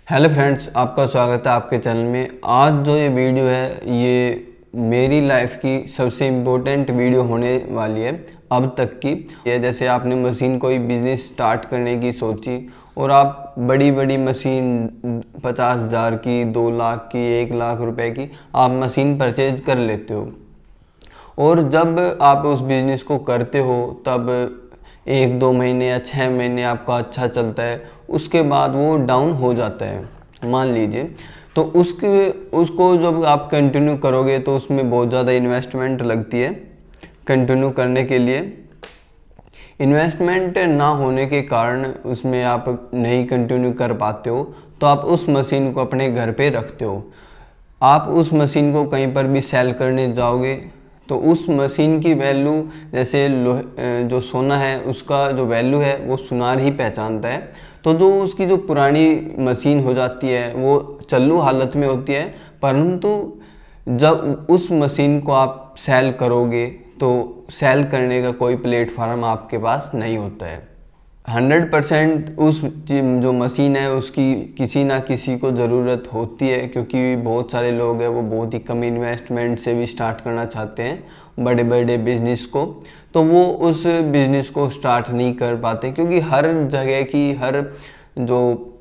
Hello friends, आपका स्वागत है आपके चैनल में। आज जो ये वीडियो है ये मेरी लाइफ की सबसे इम्पोर्टेंट वीडियो होने वाली है अब तक की। ये जैसे आपने मशीन कोई बिज़नेस स्टार्ट करने की सोची और आप बड़ी बड़ी मशीन 50,000 की, 2 लाख की, 1 लाख रुपए की आप मशीन परचेज कर लेते हो। और जब आप उस बिज़नेस को करते हो तब 1-2 महीने या 6 महीने आपका अच्छा चलता है, उसके बाद वो डाउन हो जाता है मान लीजिए। तो उसको जब आप कंटिन्यू करोगे तो उसमें बहुत ज़्यादा इन्वेस्टमेंट लगती है। कंटिन्यू करने के लिए इन्वेस्टमेंट ना होने के कारण उसमें आप नहीं कंटिन्यू कर पाते हो, तो आप उस मशीन को अपने घर पे रखते हो। आप उस मशीन को कहीं पर भी सेल करने जाओगे तो उस मशीन की वैल्यू, जैसे जो सोना है उसका जो वैल्यू है वो सुनार ही पहचानता है। तो जो उसकी जो पुरानी मशीन हो जाती है वो चालू हालत में होती है, परंतु जब उस मशीन को आप सेल करोगे तो सेल करने का कोई प्लेटफार्म आपके पास नहीं होता है। 100% उस जो मशीन है उसकी किसी ना किसी को ज़रूरत होती है, क्योंकि बहुत सारे लोग हैं वो बहुत ही कम इन्वेस्टमेंट से भी स्टार्ट करना चाहते हैं बड़े बड़े बिजनेस को। तो वो उस बिज़नेस को स्टार्ट नहीं कर पाते, क्योंकि हर जगह की, हर जो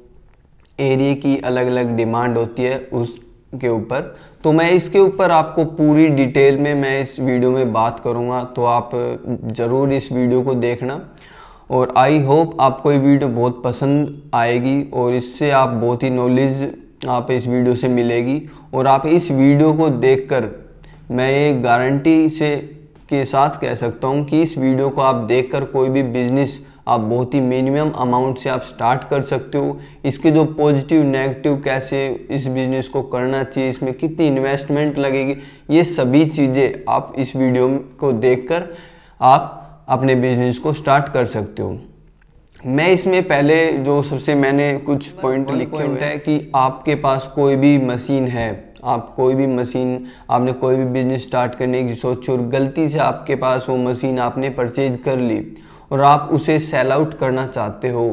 एरिया की अलग अलग डिमांड होती है उसके ऊपर। तो मैं इसके ऊपर आपको पूरी डिटेल में मैं इस वीडियो में बात करूँगा, तो आप ज़रूर इस वीडियो को देखना। और आई होप आपको ये वीडियो बहुत पसंद आएगी और इससे आप बहुत ही नॉलेज आप इस वीडियो से मिलेगी। और आप इस वीडियो को देखकर मैं ये गारंटी से के साथ कह सकता हूँ कि इस वीडियो को आप देखकर कोई भी बिजनेस आप बहुत ही मिनिमम अमाउंट से आप स्टार्ट कर सकते हो। इसके जो पॉजिटिव नेगेटिव, कैसे इस बिज़नेस को करना चाहिए, इसमें कितनी इन्वेस्टमेंट लगेगी, ये सभी चीज़ें आप इस वीडियो को देखकर आप अपने बिजनेस को स्टार्ट कर सकते हो। मैं इसमें पहले जो सबसे मैंने कुछ पॉइंट लिखे हुए हैं कि आपके पास कोई भी मशीन है, आप कोई भी मशीन, आपने कोई भी बिजनेस स्टार्ट करने की सोची और गलती से आपके पास वो मशीन आपने परचेज कर ली और आप उसे सेल आउट करना चाहते हो,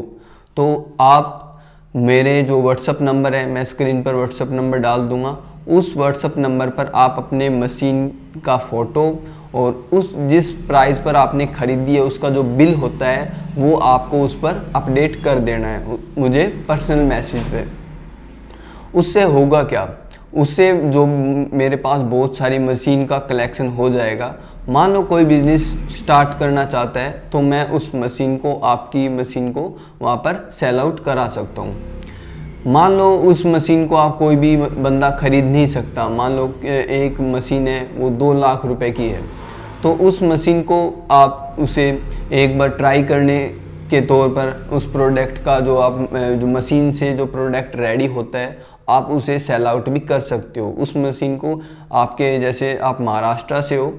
तो आप मेरे जो व्हाट्सअप नंबर है, मैं स्क्रीन पर व्हाट्सअप नंबर डाल दूंगा, उस व्हाट्सअप नंबर पर आप अपने मशीन का फ़ोटो और उस जिस प्राइस पर आपने ख़रीदी है उसका जो बिल होता है वो आपको उस पर अपडेट कर देना है मुझे पर्सनल मैसेज पे। उससे होगा क्या, उससे जो मेरे पास बहुत सारी मशीन का कलेक्शन हो जाएगा। मान लो कोई बिज़नेस स्टार्ट करना चाहता है तो मैं उस मशीन को, आपकी मशीन को वहाँ पर सेल आउट करा सकता हूँ। मान लो उस मशीन को आप कोई भी बंदा ख़रीद नहीं सकता। मान लो एक मशीन है वो 2 लाख रुपए की है, तो उस मशीन को आप उसे एक बार ट्राई करने के तौर पर उस प्रोडक्ट का जो मशीन से जो प्रोडक्ट रेडी होता है आप उसे सेल आउट भी कर सकते हो। उस मशीन को आपके, जैसे आप महाराष्ट्र से हो,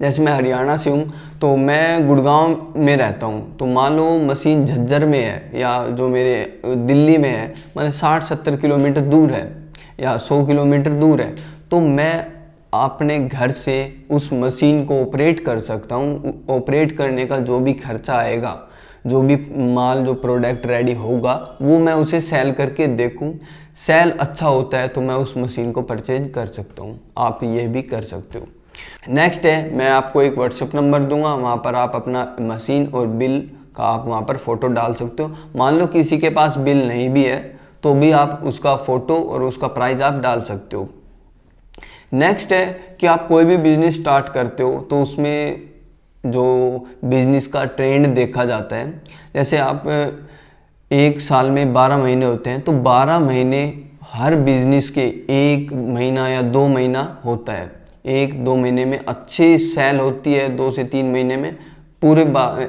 जैसे मैं हरियाणा से हूँ, तो मैं गुड़गांव में रहता हूँ, तो मान लो मशीन झज्जर में है या जो मेरे दिल्ली में है, मतलब 60-70 किलोमीटर दूर है या 100 किलोमीटर दूर है, तो मैं अपने घर से उस मशीन को ऑपरेट कर सकता हूँ। ऑपरेट करने का जो भी खर्चा आएगा, जो भी माल, जो प्रोडक्ट रेडी होगा, वो मैं उसे सेल करके देखूँ। सेल अच्छा होता है तो मैं उस मशीन को परचेज कर सकता हूँ। आप ये भी कर सकते हो। नेक्स्ट है, मैं आपको एक व्हाट्सएप नंबर दूंगा, वहाँ पर आप अपना मशीन और बिल का आप वहाँ पर फ़ोटो डाल सकते हो। मान लो किसी के पास बिल नहीं भी है तो भी आप उसका फ़ोटो और उसका प्राइस आप डाल सकते हो। नेक्स्ट है कि आप कोई भी बिज़नेस स्टार्ट करते हो तो उसमें जो बिज़नेस का ट्रेंड देखा जाता है। जैसे आप एक साल में 12 महीने होते हैं, तो 12 महीने हर बिज़नेस के 1 महीना या 2 महीना होता है। 1-2 महीने में अच्छी सेल होती है, 2 से 3 महीने में। पूरे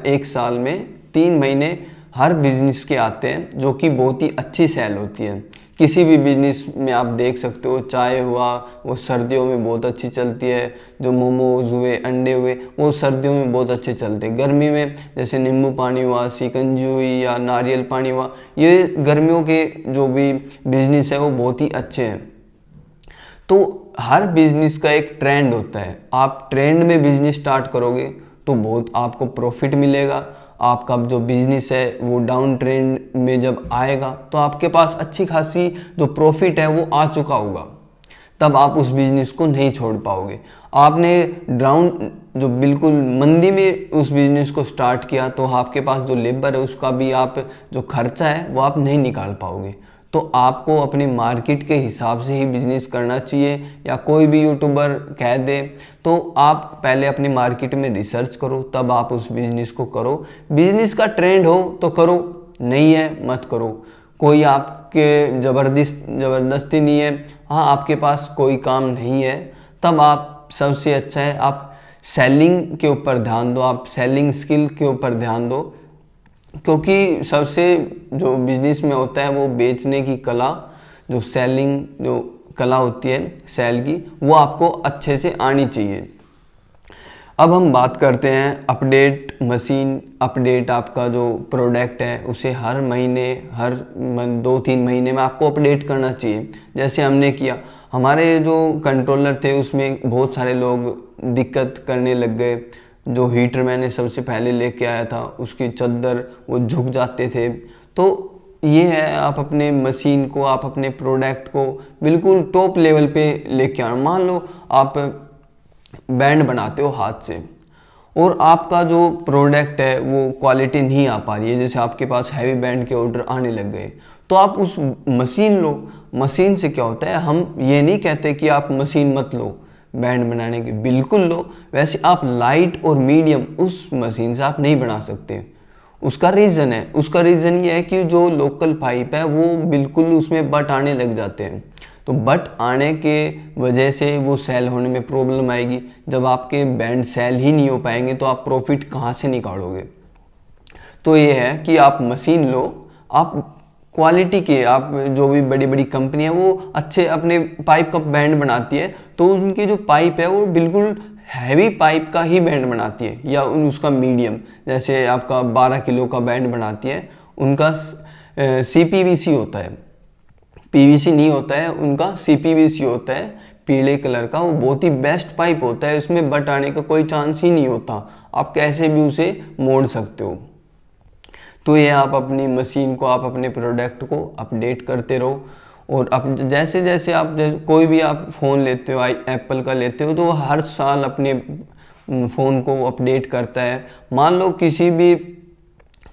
एक साल में 3 महीने हर बिज़नेस के आते हैं जो कि बहुत ही अच्छी सेल होती है। किसी भी बिज़नेस में आप देख सकते हो, चाय हुआ वो सर्दियों में बहुत अच्छी चलती है, जो मोमोज हुए, अंडे हुए, वो सर्दियों में बहुत अच्छे चलते हैं। गर्मी में जैसे नींबू पानी हुआ, शिकंजी हुई या नारियल पानी हुआ, ये गर्मियों के जो भी बिज़नेस है वो बहुत ही अच्छे हैं। तो हर बिज़नेस का एक ट्रेंड होता है। आप ट्रेंड में बिज़नेस स्टार्ट करोगे तो बहुत आपको प्रॉफिट मिलेगा। आपका जो बिजनेस है वो डाउन ट्रेंड में जब आएगा तो आपके पास अच्छी खासी जो प्रॉफिट है वो आ चुका होगा, तब आप उस बिजनेस को नहीं छोड़ पाओगे। आपने डाउन जो बिल्कुल मंदी में उस बिजनेस को स्टार्ट किया तो आपके पास जो लेबर है उसका भी आप जो खर्चा है वो आप नहीं निकाल पाओगे। तो आपको अपनी मार्केट के हिसाब से ही बिजनेस करना चाहिए, या कोई भी यूट्यूबर कह दे तो आप पहले अपनी मार्केट में रिसर्च करो, तब आप उस बिजनेस को करो। बिजनेस का ट्रेंड हो तो करो, नहीं है मत करो। कोई आपके ज़बरदस्ती नहीं है। हाँ, आपके पास कोई काम नहीं है तब आप सबसे अच्छा है आप सेलिंग के ऊपर ध्यान दो, आप सेलिंग स्किल के ऊपर ध्यान दो, क्योंकि सबसे जो बिजनेस में होता है वो बेचने की कला, जो सेलिंग जो कला होती है सेल की, वो आपको अच्छे से आनी चाहिए। अब हम बात करते हैं अपडेट मशीन अपडेट। आपका जो प्रोडक्ट है उसे हर महीने, हर 2-3 महीने में आपको अपडेट करना चाहिए। जैसे हमने किया, हमारे जो कंट्रोलर थे उसमें बहुत सारे लोग दिक्कत करने लग गए। जो हीटर मैंने सबसे पहले लेके आया था उसकी चद्दर वो झुक जाते थे। तो ये है, आप अपने मशीन को, आप अपने प्रोडक्ट को बिल्कुल टॉप लेवल पे लेके आना। मान लो आप बैंड बनाते हो हाथ से और आपका जो प्रोडक्ट है वो क्वालिटी नहीं आ पा रही है, जैसे आपके पास हैवी बैंड के ऑर्डर आने लग गए, तो आप उस मशीन लो। मशीन से क्या होता है, हम ये नहीं कहते कि आप मशीन मत लो बैंड बनाने की, बिल्कुल लो। वैसे आप लाइट और मीडियम उस मशीन से आप नहीं बना सकते। उसका रीज़न है, उसका रीज़न ये है कि जो लोकल पाइप है वो बिल्कुल उसमें बट आने लग जाते हैं। तो बट आने के वजह से वो सेल होने में प्रॉब्लम आएगी। जब आपके बैंड सेल ही नहीं हो पाएंगे तो आप प्रॉफिट कहाँ से निकालोगे। तो ये है कि आप मशीन लो, आप क्वालिटी के, आप जो भी बड़ी बड़ी कंपनियां वो अच्छे अपने पाइप का बैंड बनाती है तो उनकी जो पाइप है वो बिल्कुल हैवी पाइप का ही बैंड बनाती है, या उसका मीडियम, जैसे आपका 12 किलो का बैंड बनाती है, उनका CPVC होता है, PVC नहीं होता है, उनका CPVC होता है पीले कलर का। वो बहुत ही बेस्ट पाइप होता है, उसमें बट आने का कोई चांस ही नहीं होता, आप कैसे भी उसे मोड़ सकते हो। तो ये आप अपनी मशीन को, आप अपने प्रोडक्ट को अपडेट करते रहो। और अब जैसे जैसे आप कोई भी आप फ़ोन लेते हो, एप्पल का लेते हो, तो वो हर साल अपने फ़ोन को अपडेट करता है। मान लो किसी भी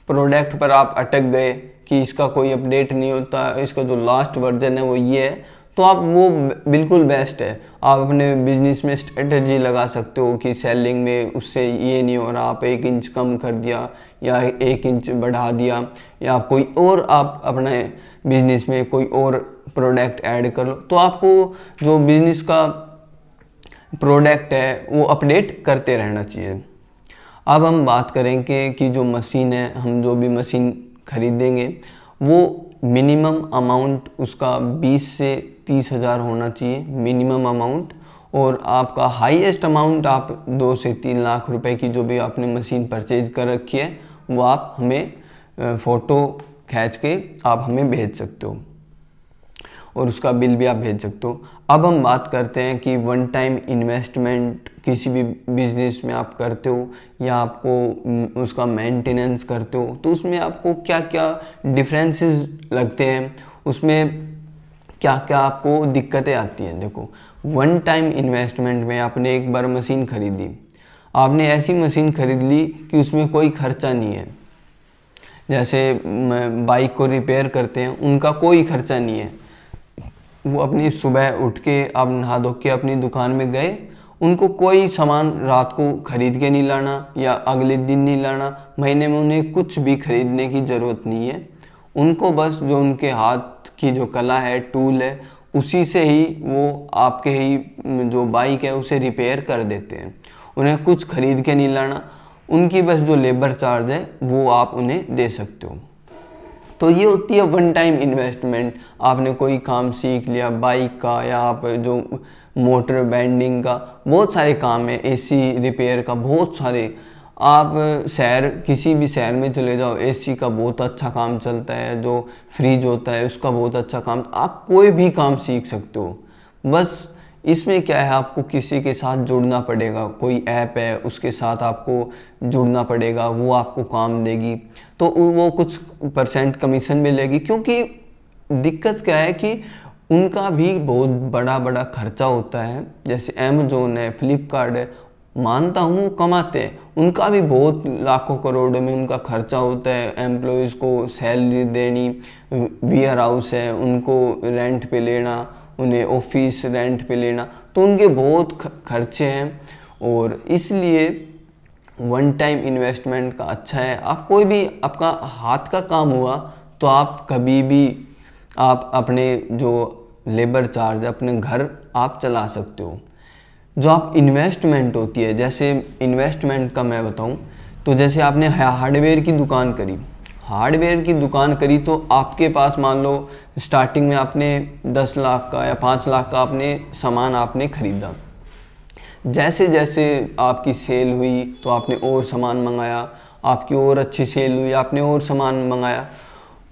प्रोडक्ट पर आप अटक गए कि इसका कोई अपडेट नहीं होता, इसका जो लास्ट वर्जन है वो ये है, तो आप वो बिल्कुल बेस्ट है। आप अपने बिजनेस में स्ट्रेटजी लगा सकते हो कि सेलिंग में उससे ये नहीं हो रहा, आप 1 इंच कम कर दिया या 1 इंच बढ़ा दिया, या कोई और आप अपने बिजनेस में कोई और प्रोडक्ट ऐड कर लो, तो आपको जो बिजनेस का प्रोडक्ट है वो अपडेट करते रहना चाहिए। अब हम बात करेंगे कि जो मशीन है, हम जो भी मशीन खरीदेंगे वो मिनिमम अमाउंट उसका 20 से 30 हज़ार होना चाहिए मिनिमम अमाउंट, और आपका हाईएस्ट अमाउंट आप 2 से 3 लाख रुपए की जो भी आपने मशीन परचेज कर रखी है वो आप हमें फ़ोटो खींच के आप हमें भेज सकते हो, और उसका बिल भी आप भेज सकते हो। अब हम बात करते हैं कि वन टाइम इन्वेस्टमेंट किसी भी बिजनेस में आप करते हो या आपको उसका मेंटेनेंस करते हो, तो उसमें आपको क्या क्या डिफरेंसेस लगते हैं, उसमें क्या क्या आपको दिक्कतें आती हैं। देखो, वन टाइम इन्वेस्टमेंट में आपने एक बार मशीन खरीदी, आपने ऐसी मशीन खरीद ली कि उसमें कोई खर्चा नहीं है। जैसे बाइक को रिपेयर करते हैं, उनका कोई खर्चा नहीं है। वो अपनी सुबह उठ के आप नहा धो के अपनी दुकान में गए, उनको कोई सामान रात को खरीद के नहीं लाना या अगले दिन नहीं लाना, महीने में उन्हें कुछ भी खरीदने की ज़रूरत नहीं है। उनको बस जो उनके हाथ की जो कला है, टूल है, उसी से ही वो आपके ही जो बाइक है उसे रिपेयर कर देते हैं। उन्हें कुछ खरीद के नहीं लाना, उनकी बस जो लेबर चार्ज है वो आप उन्हें दे सकते हो। तो ये होती है वन टाइम इन्वेस्टमेंट। आपने कोई काम सीख लिया बाइक का, या आप जो मोटर बैंडिंग का, बहुत सारे काम है, AC रिपेयर का, बहुत सारे। आप शहर, किसी भी शहर में चले जाओ, AC का बहुत अच्छा काम चलता है, जो फ्रिज होता है उसका बहुत अच्छा काम, आप कोई भी काम सीख सकते हो। बस इसमें क्या है, आपको किसी के साथ जुड़ना पड़ेगा, कोई ऐप है उसके साथ आपको जुड़ना पड़ेगा, वो आपको काम देगी, तो वो कुछ % कमीशन मिलेगी। क्योंकि दिक्कत क्या है कि उनका भी बहुत बड़ा बड़ा खर्चा होता है। जैसे अमेज़ोन है, फ्लिपकार्ट है, मानता हूँ वो कमाते हैं, उनका भी बहुत लाखों करोड़ों में उनका खर्चा होता है। एम्प्लॉयज़ को सैलरी देनी, वेयर हाउस है उनको रेंट पे लेना, उन्हें ऑफिस रेंट पे लेना, तो उनके बहुत खर्चे हैं। और इसलिए वन टाइम इन्वेस्टमेंट का अच्छा है। आप कोई भी आपका हाथ का काम हुआ तो आप कभी भी आप अपने जो लेबर चार्ज अपने घर आप चला सकते हो। जो आप इन्वेस्टमेंट होती है, जैसे इन्वेस्टमेंट का मैं बताऊं तो जैसे आपने हार्डवेयर की दुकान करी, हार्डवेयर की दुकान करी तो आपके पास मान लो स्टार्टिंग में आपने 10 लाख का या 5 लाख का आपने सामान आपने खरीदा। जैसे जैसे आपकी सेल हुई तो आपने और सामान मंगाया, आपकी और अच्छी सेल हुई, आपने और सामान मंगाया,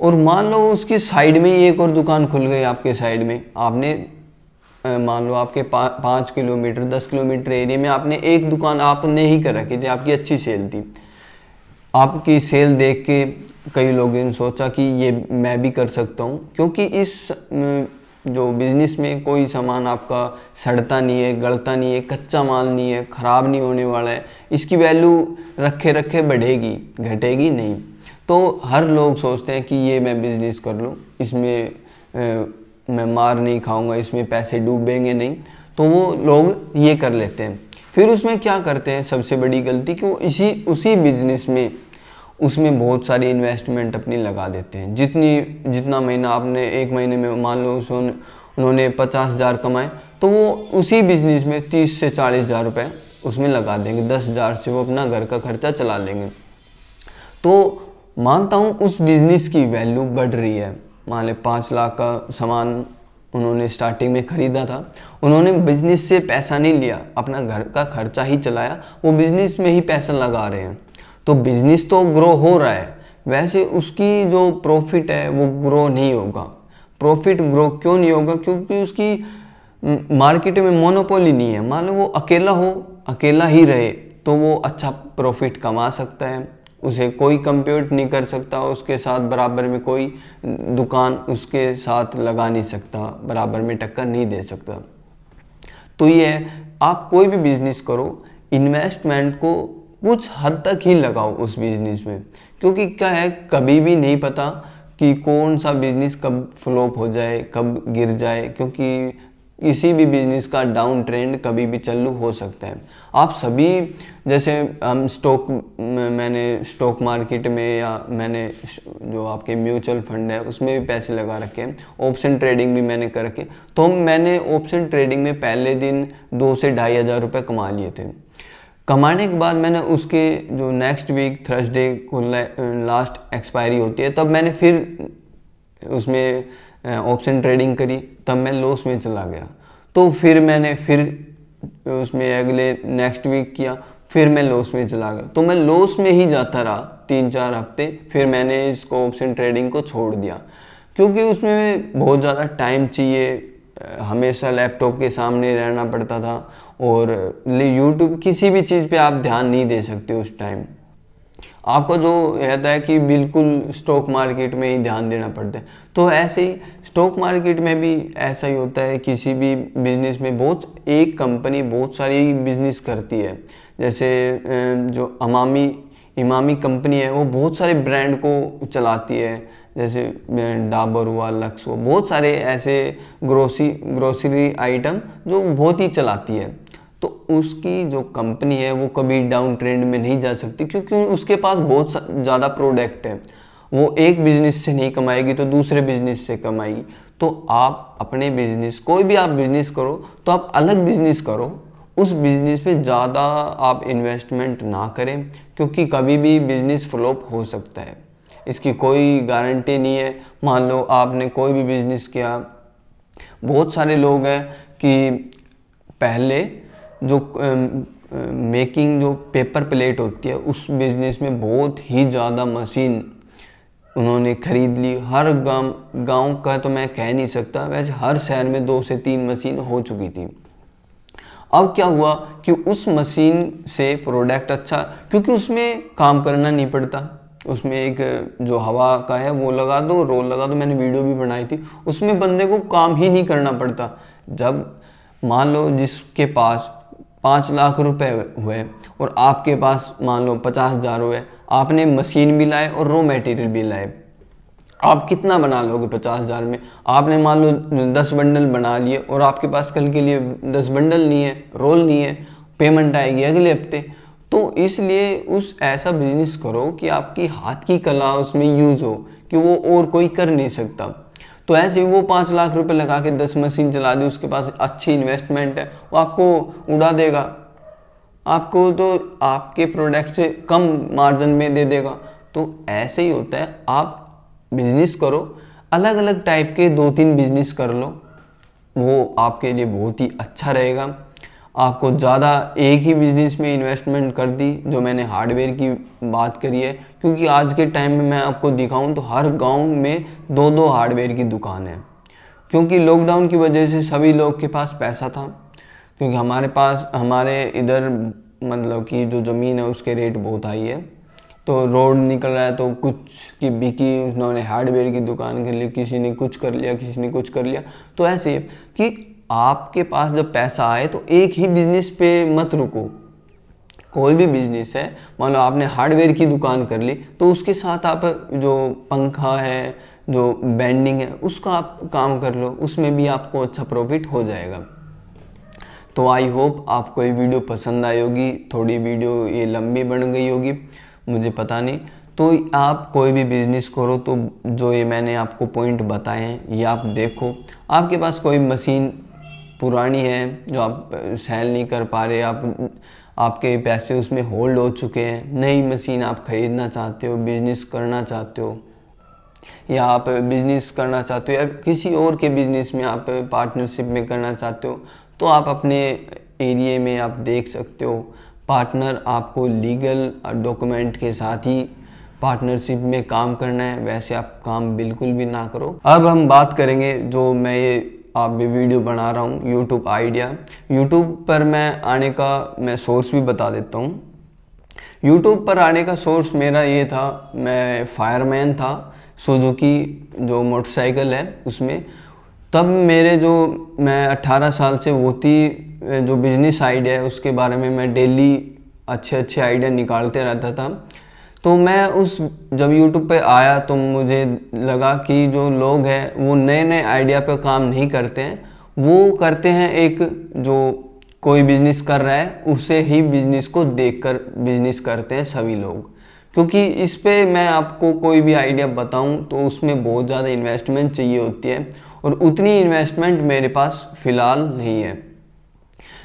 और मान लो उसकी साइड में ही एक और दुकान खुल गई आपके साइड में। आपने मान लो आपके 5 किलोमीटर 10 किलोमीटर एरिया में आपने एक दुकान आपने ही कर रखी थी, आपकी अच्छी सेल थी। आपकी सेल देख के कई लोगों ने सोचा कि ये मैं भी कर सकता हूँ, क्योंकि इस जो बिज़नेस में कोई सामान आपका सड़ता नहीं है, गलता नहीं है, कच्चा माल नहीं है, ख़राब नहीं होने वाला है, इसकी वैल्यू रखे रखे बढ़ेगी, घटेगी नहीं। तो हर लोग सोचते हैं कि ये मैं बिज़नेस कर लूँ, इसमें मैं मार नहीं खाऊंगा, इसमें पैसे डूबेंगे नहीं, तो वो लोग ये कर लेते हैं। फिर उसमें क्या करते हैं, सबसे बड़ी गलती कि वो उसी बिज़नेस में उसमें बहुत सारी इन्वेस्टमेंट अपनी लगा देते हैं। जितना महीना आपने एक महीने में मान लो उन्होंने 50,000 कमाए, तो वो उसी बिज़नेस में 30 से 40,000 रुपये उसमें लगा देंगे, 10,000 से वो अपना घर का खर्चा चला लेंगे। तो मानता हूँ उस बिज़नेस की वैल्यू बढ़ रही है। मान ले 5 लाख का सामान उन्होंने स्टार्टिंग में ख़रीदा था, उन्होंने बिज़नेस से पैसा नहीं लिया, अपना घर का खर्चा ही चलाया, वो बिज़नेस में ही पैसा लगा रहे हैं। तो बिज़नेस तो ग्रो हो रहा है, वैसे उसकी जो प्रॉफिट है वो ग्रो नहीं होगा। प्रॉफिट ग्रो क्यों नहीं होगा? क्योंकि उसकी मार्केट में मोनोपोली नहीं है। मान लो वो अकेला ही रहे तो वो अच्छा प्रॉफिट कमा सकता है, उसे कोई कंपीट नहीं कर सकता, उसके साथ बराबर में कोई दुकान उसके साथ लगा नहीं सकता, बराबर में टक्कर नहीं दे सकता। तो ये है, आप कोई भी बिज़नेस करो, इन्वेस्टमेंट को कुछ हद तक ही लगाओ उस बिज़नेस में, क्योंकि क्या है, कभी भी नहीं पता कि कौन सा बिज़नेस कब फ्लॉप हो जाए, कब गिर जाए, क्योंकि किसी भी बिज़नेस का डाउन ट्रेंड कभी भी चालू हो सकता है। आप सभी जैसे हम मैंने स्टॉक मार्केट में या मैंने जो आपके म्यूचुअल फंड है उसमें भी पैसे लगा रखे हैं, ऑप्शन ट्रेडिंग भी मैंने कर रखे, तो मैंने ऑप्शन ट्रेडिंग में पहले दिन 2 से 2,500 रुपये कमा लिए थे। कमाने के बाद मैंने उसके जो नेक्स्ट वीक थर्सडे को लास्ट एक्सपायरी होती है, तब मैंने फिर उसमें ऑप्शन ट्रेडिंग करी, तब मैं लॉस में चला गया। तो फिर मैंने फिर उसमें अगले नेक्स्ट वीक किया, फिर मैं लॉस में चला गया। तो मैं लॉस में ही जाता रहा 3-4 हफ्ते, फिर मैंने इसको ऑप्शन ट्रेडिंग को छोड़ दिया, क्योंकि उसमें बहुत ज़्यादा टाइम चाहिए, हमेशा लैपटॉप के सामने रहना पड़ता था, और यूट्यूब किसी भी चीज़ पे आप ध्यान नहीं दे सकते उस टाइम। आपको जो रहता है कि बिल्कुल स्टॉक मार्केट में ही ध्यान देना पड़ता है। तो ऐसे ही स्टॉक मार्केट में भी ऐसा ही होता है, किसी भी बिज़नेस में एक कंपनी बहुत सारी बिज़नेस करती है। जैसे जो इमामी कंपनी है वो बहुत सारे ब्रांड को चलाती है, जैसे डाबर हुआ, लक्स हुआ, बहुत सारे ऐसे ग्रोसरी आइटम जो बहुत ही चलाती है। तो उसकी जो कंपनी है वो कभी डाउन ट्रेंड में नहीं जा सकती, क्योंकि उसके पास बहुत ज़्यादा प्रोडक्ट है। वो एक बिज़नेस से नहीं कमाएगी तो दूसरे बिज़नेस से कमाएगी। तो आप अपने बिज़नेस, कोई भी आप बिज़नेस करो तो आप अलग बिज़नेस करो, उस बिज़नेस पे ज़्यादा आप इन्वेस्टमेंट ना करें, क्योंकि कभी भी बिज़नेस फ्लॉप हो सकता है, इसकी कोई गारंटी नहीं है। मान लो आपने कोई भी बिज़नेस किया, बहुत सारे लोग हैं कि पहले जो मेकिंग जो पेपर प्लेट होती है उस बिज़नेस में बहुत ही ज़्यादा मशीन उन्होंने ख़रीद ली। हर गांव का तो मैं कह नहीं सकता, वैसे हर शहर में 2 से 3 मशीन हो चुकी थी। अब क्या हुआ कि उस मशीन से प्रोडक्ट अच्छा, क्योंकि उसमें काम करना नहीं पड़ता, उसमें एक जो हवा का है वो लगा दो, रोल लगा दो, मैंने वीडियो भी बनाई थी, उसमें बंदे को काम ही नहीं करना पड़ता। जब मान लो जिसके पास 5 लाख रुपए हुए और आपके पास मान लो 50,000 हुए, आपने मशीन भी लाए और रॉ मटेरियल भी लाए, आप कितना बना लोगे 50,000 में? आपने मान लो 10 बंडल बना लिए और आपके पास कल के लिए 10 बंडल नहीं है, रोल नहीं है, पेमेंट आएगी अगले हफ्ते। तो इसलिए उस ऐसा बिजनेस करो कि आपकी हाथ की कला उसमें यूज़ हो, कि वो और कोई कर नहीं सकता। तो ऐसे ही वो 5 लाख रुपए लगा के 10 मशीन चला दी, उसके पास अच्छी इन्वेस्टमेंट है, वो आपको उड़ा देगा, आपको तो आपके प्रोडक्ट से कम मार्जिन में दे देगा। तो ऐसे ही होता है, आप बिजनेस करो, अलग अलग टाइप के 2-3 बिजनेस कर लो, वो आपके लिए बहुत ही अच्छा रहेगा। आपको ज़्यादा एक ही बिजनेस में इन्वेस्टमेंट कर दी, जो मैंने हार्डवेयर की बात करी है, क्योंकि आज के टाइम में मैं आपको दिखाऊं तो हर गांव में 2-2 हार्डवेयर की दुकान है, क्योंकि लॉकडाउन की वजह से सभी लोग के पास पैसा था, क्योंकि हमारे इधर मतलब कि जो ज़मीन है उसके रेट बहुत हाई है, तो रोड निकल रहा है, तो कुछ की बिकी, उन्होंने हार्डवेयर की दुकान कर ली, किसी ने कुछ कर लिया, किसी ने कुछ कर लिया। तो ऐसे कि आपके पास जब पैसा आए तो एक ही बिजनेस पे मत रुको, कोई भी बिजनेस है, मान लो आपने हार्डवेयर की दुकान कर ली, तो उसके साथ आप जो पंखा है, जो बेंडिंग है, उसका आप काम कर लो, उसमें भी आपको अच्छा प्रॉफिट हो जाएगा। तो आई होप आपको ये वीडियो पसंद आई होगी, थोड़ी वीडियो ये लंबी बन गई होगी, मुझे पता नहीं। तो आप कोई भी बिज़नेस करो तो जो ये मैंने आपको पॉइंट बताए हैं ये आप देखो। आपके पास कोई मशीन पुरानी है जो आप सेल नहीं कर पा रहे, आपके पैसे उसमें होल्ड हो चुके हैं, नई मशीन आप ख़रीदना चाहते हो, बिज़नेस करना चाहते हो, या आप बिज़नेस करना चाहते हो या किसी और के बिज़नेस में आप पार्टनरशिप में करना चाहते हो, तो आप अपने एरिए में आप देख सकते हो। पार्टनर आपको लीगल डॉक्यूमेंट के साथ ही पार्टनरशिप में काम करना है, वैसे आप काम बिल्कुल भी ना करो। अब हम बात करेंगे जो मैं ये आप भी वीडियो बना रहा हूँ यूट्यूब आइडिया। यूट्यूब पर मैं आने का मैं सोर्स भी बता देता हूँ। यूट्यूब पर आने का सोर्स मेरा ये था, मैं फायरमैन था, सुजुकी जो मोटरसाइकिल है उसमें। तब मेरे जो मैं 18 साल से वो थी जो बिज़नेस आइडिया है उसके बारे में मैं डेली अच्छे आइडिया निकालते रहता था। तो मैं जब यूट्यूब पे आया तो मुझे लगा कि जो लोग हैं वो नए आइडिया पे काम नहीं करते हैं, वो करते हैं एक जो कोई बिज़नेस कर रहा है उसे ही बिज़नेस को देखकर बिज़नेस करते हैं सभी लोग। क्योंकि इस पे मैं आपको कोई भी आइडिया बताऊं तो उसमें बहुत ज़्यादा इन्वेस्टमेंट चाहिए होती है, और उतनी इन्वेस्टमेंट मेरे पास फ़िलहाल नहीं है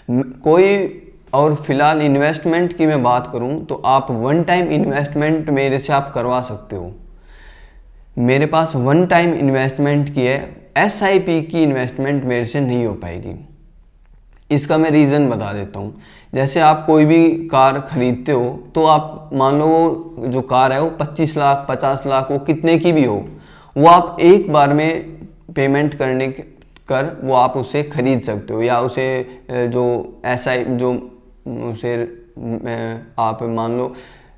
कोई। और फिलहाल इन्वेस्टमेंट की मैं बात करूं तो आप 1 टाइम इन्वेस्टमेंट मेरे से आप करवा सकते हो। मेरे पास 1 टाइम इन्वेस्टमेंट की है, SIP की इन्वेस्टमेंट मेरे से नहीं हो पाएगी। इसका मैं रीज़न बता देता हूं। जैसे आप कोई भी कार खरीदते हो तो आप मान लो वो जो कार है वो 25 लाख 50 लाख वो कितने की भी हो, वो आप एक बार में पेमेंट करने कर वो आप उसे खरीद सकते हो, या उसे जो जो उसे आप मान लो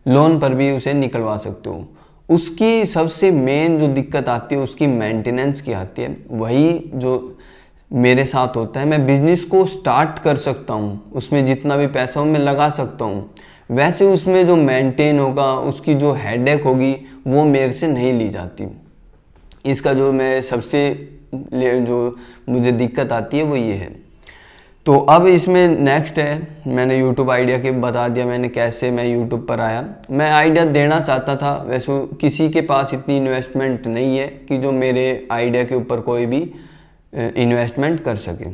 लोन पर भी उसे निकलवा सकते हो। उसकी सबसे मेन जो दिक्कत आती है उसकी मेंटेनेंस की आती है। वही जो मेरे साथ होता है, मैं बिजनेस को स्टार्ट कर सकता हूँ, उसमें जितना भी पैसा हो मैं लगा सकता हूँ, वैसे उसमें जो मेंटेन होगा उसकी जो हेडेक होगी वो मेरे से नहीं ली जाती। इसका जो मैं सबसे जो मुझे दिक्कत आती है वो ये है। तो अब इसमें नेक्स्ट है, मैंने यूट्यूब आइडिया के बता दिया मैंने कैसे मैं यूट्यूब पर आया। मैं आइडिया देना चाहता था, वैसे किसी के पास इतनी इन्वेस्टमेंट नहीं है कि जो मेरे आइडिया के ऊपर कोई भी इन्वेस्टमेंट कर सके।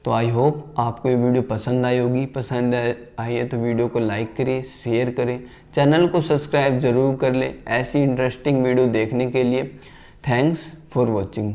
तो आई होप आपको ये वीडियो पसंद आई होगी। पसंद आई है तो वीडियो को लाइक करें, शेयर करें, चैनल को सब्सक्राइब ज़रूर कर लें ऐसी इंटरेस्टिंग वीडियो देखने के लिए। Thanks for watching.